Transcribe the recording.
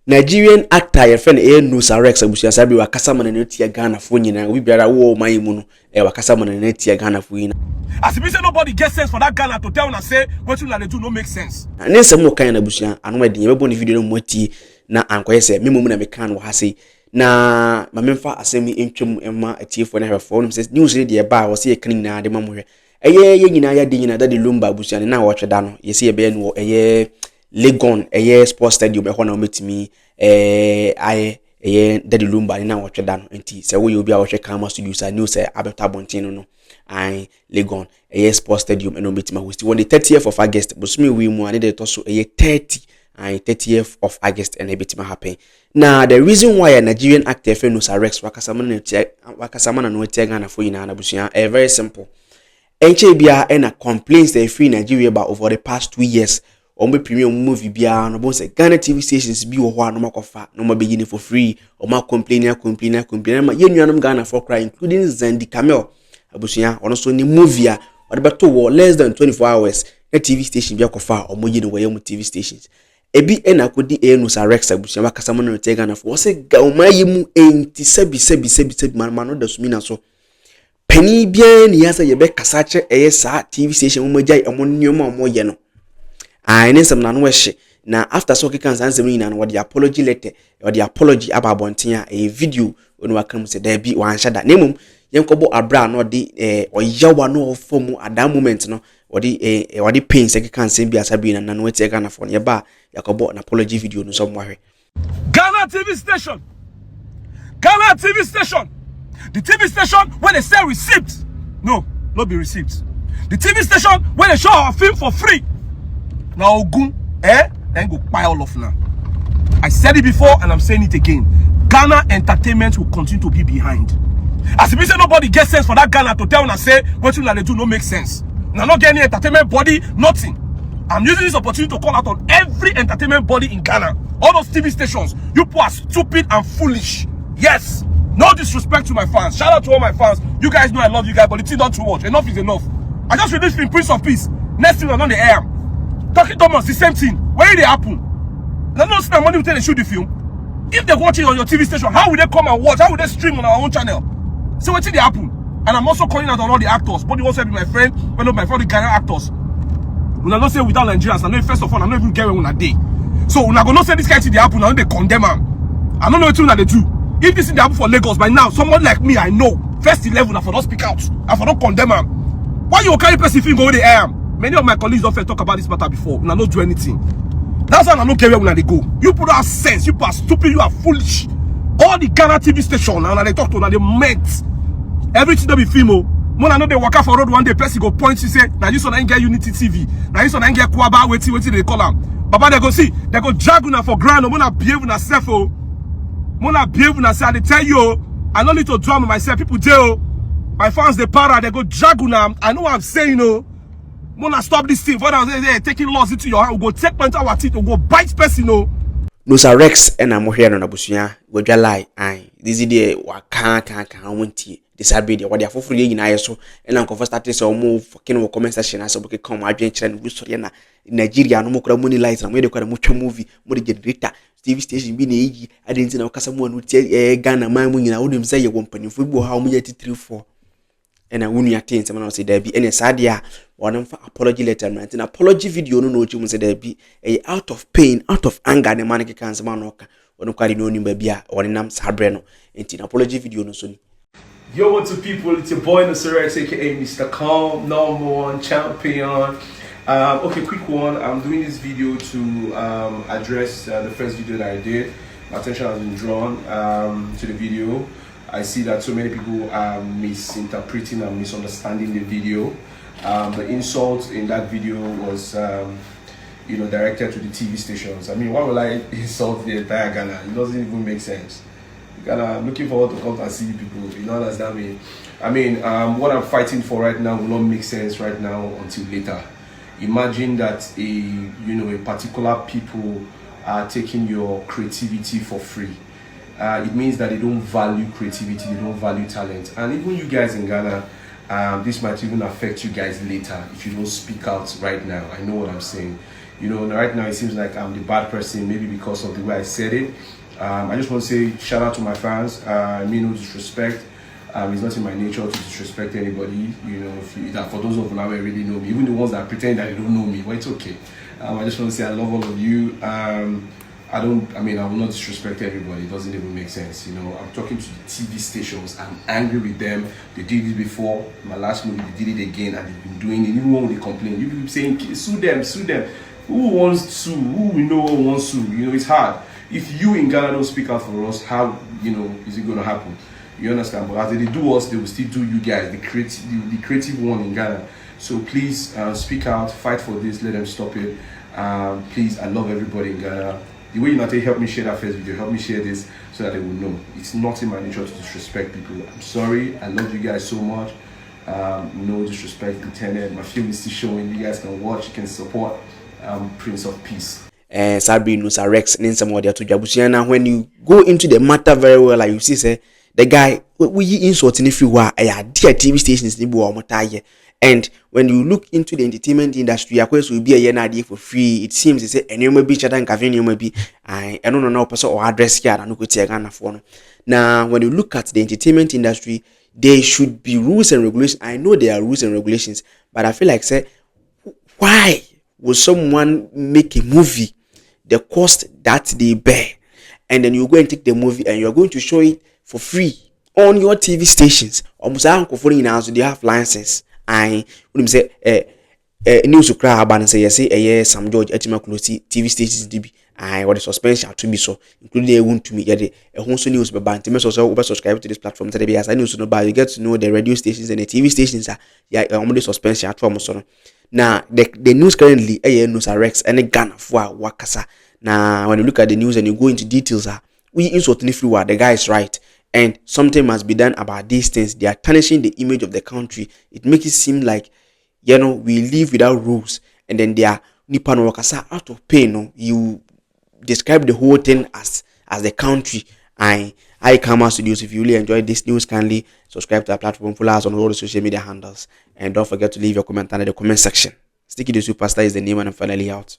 Nigerian actor your friend Nosa Rex abusia sabi wakasa man na tia Ghana fo nyina we biara wo man mu no wakasa man na tia Ghana fo nyina. As if say nobody gets sense for that Ghana to tell and say what you like do no make sense. Na nsem mo kan na abusia anu ade yebebo ni video no moti na ankoye se memo na me kan wo ha sei na ma memfa asemi entwem emma atiefo na hwefo no se news re de ba wo se ye kan nyina de mamohwe ye nyina ya de nyina da de Lumba abusia na wo tweda no ye se ye be no Legon sports stadium e ho na metimi daddy Lumba ni na wo tweda no enti se wo ye obi a wo hwe Kama Studios a news abeta bontin no Legon sports stadium no metimi host on the 30th of August bosumi wi mu ane de to so 30th of August and ebitima happen. Now the reason why a Nigerian actor friend Nosa Rex wakasama na no tia Ghana fo yina na busia very simple. Enche bia na complaints they free Nigeria about over the past 2 years. Ombe premium movie bia no bon say Ghana TV stations bi wo ho no makofa no ma begin for free o ma complain ma yenuanom Ghana for cry including Zandi Camel abusia ono so ni movie a o de beto wo less than 24 hours na TV station bia kofa o mo yini wo yam TV stations ebi ena kodi Nosa Rex abusia wakasa mo no te Ghana for say ga o ma yimu enti sebi man no da sumina so pani bia ni yasa ye be kasa che sa TV station mo jai amo nyoma mo ye no ne some na no hye na after so kikan sansem ni na no the apology letter or the apology about bontia a video onu wakam se da bi wan shada nemum yenkobo abra no de oyawa no form at that moment no or the pain se kikan sem bi asabi na no tie Ghana for ne ba yakobo an apology video no so mohwe Ghana TV station the TV station where they say receipts no be receipts the TV station where they show our film for free. Now Ogun, then go pile off now. I said it before and I'm saying it again. Ghana entertainment will continue to be behind. As if you say nobody gets sense for that Ghana to tell and say what you like do no make sense. Now not getting entertainment body, nothing. I'm using this opportunity to call out on every entertainment body in Ghana. All those TV stations, you people are stupid and foolish. Yes, no disrespect to my fans. Shout out to all my fans. You guys know I love you guys, but it's not too much. Enough is enough. I just released in Prince of Peace. Next thing on the air. Talking Thomas, the same thing. Where did it happen? They don't spend money until they shoot the film. If they're watching on your TV station, how will they come and watch? How will they stream on our own channel? So what did it happen? And I'm also calling out on all the actors. But you also be my friend, one of my friend, the Ghana actors. When I don't say without Nigerians, I know first of all, I don't even get when I day. So when I go not say this guy thing they happen, I know they condemn them. I don't know what they do. If this thing they happen for Lagos by now, someone like me, I know. First 11, I for not speak out. I for not condemn them. Why you carry person film go where they am? Many of my colleagues don't talk about this matter before. When I don't do anything. That's why I don't care when they go. You put out sense. You are stupid. You are foolish. All the Ghana TV station and they talk to them, they met. Everything they be film. When I know they walk out for road one day, person go point. She say, "Now you son ain't get Unity TV. Now you son ain't get Kwaba. Waiting they call them. Baba they go see. They go drag una for ground. When I behave una self. When I behave una self, they tell you. I don't need to drama myself. People jail. My fans they para. They go drag una. I know what I'm saying. Wanna stop this thing? For they taking laws into your hand, we go take point our teeth, we go bite person. Nosa Rex and I'm here on abusia go lie this is the waka wonti disabled what they are for free in ISO and I'm first started so move fucking comment section as we come adventure and story na Nigeria no more money lights and we dey much movie more generator TV station bi na eji adenti na okasa mu anu tie Ghana man mu nyina wodem say ye wompanifo bi how mu yeti 34 and I wouldn't attain someone say there be any sadia one for apology letter and an apology video no chum say there be a out of pain, out of anger, the man can some man no carry no baby or in Sabreno and apology video no soon. Yo, what's up, people? It's your boy Nosa Rex, aka Mr. Calm, number one champion. Okay, quick one. I'm doing this video to address the first video that I did. My attention has been drawn to the video. I see that so many people are misinterpreting and misunderstanding the video. The insult in that video was, directed to the TV stations. I mean, why would I insult the entire Ghana? It doesn't even make sense. Ghana, I'm looking forward to come and see people. You know, understand me? I mean, what I'm fighting for right now will not make sense right now until later. Imagine that a particular people are taking your creativity for free. It means that they don't value creativity, they don't value talent. And even you guys in Ghana, this might even affect you guys later if you don't speak out right now. I know what I'm saying. You know, right now it seems like I'm the bad person, maybe because of the way I said it. I just want to say shout out to my fans. I mean no disrespect. It's not in my nature to disrespect anybody. You know, that for those of you that really know me, even the ones that pretend that they don't know me, but it's okay. I just want to say I love all of you. I will not disrespect everybody. It doesn't even make sense. You know, I'm talking to the TV stations. I'm angry with them. They did it before. My last movie, they did it again, and they've been doing it. Even when they complain, you keep saying, sue them, sue them. Who wants to sue? Who we know wants to? You know, it's hard. If you in Ghana don't speak out for us, how, you know, is it going to happen? You understand? But as they do us, they will still do you guys, the creative one in Ghana. So please speak out, fight for this, let them stop it. Please, I love everybody in Ghana. The way you not help me share that first video, help me share this so that they will know. It's not in my nature to disrespect people. I'm sorry, I love you guys so much. No disrespect intended. My film is still showing. You guys can watch, you can support. Prince of Peace. Sabri Nosa Rex in some order to Jabusiana. When you go into the matter very well, like you see, say the guy we insulting if you are a dear TV stations and when you look into the entertainment industry, of course will be a idea for free. It seems it's a new maybe chat and cafe maybe I don't know person or address here and look at phone. Now when you look at the entertainment industry, there should be rules and regulations. I know there are rules and regulations, but I feel like say why will someone make a movie the cost that they bear, and then you go and take the movie and you're going to show it for free on your TV stations? Almost they have license. I would say news to cry about and say yes, some George Etimakulosi TV stations DB. I what the suspension to be so, including a wound to me. A whole news by Bantimus or so subscribe to this platform today as I news to know about you get to know the radio stations and the TV stations are only suspension at almost. Now the news currently Nosa Rex and a gun for Wakasa. Now when you look at the news and you go into details, we insult if you are the guy is right. And something must be done about these things. They are tarnishing the image of the country. It makes it seem like, you know, we live without rules. And then they are Nippon Wakasa out of pain. No? You describe the whole thing as the country. I come out studios. If you really enjoyed this news, kindly subscribe to our platform, follow us on all the social media handles. And don't forget to leave your comment under the comment section. Sticky the Superstar is the name, and I'm finally out.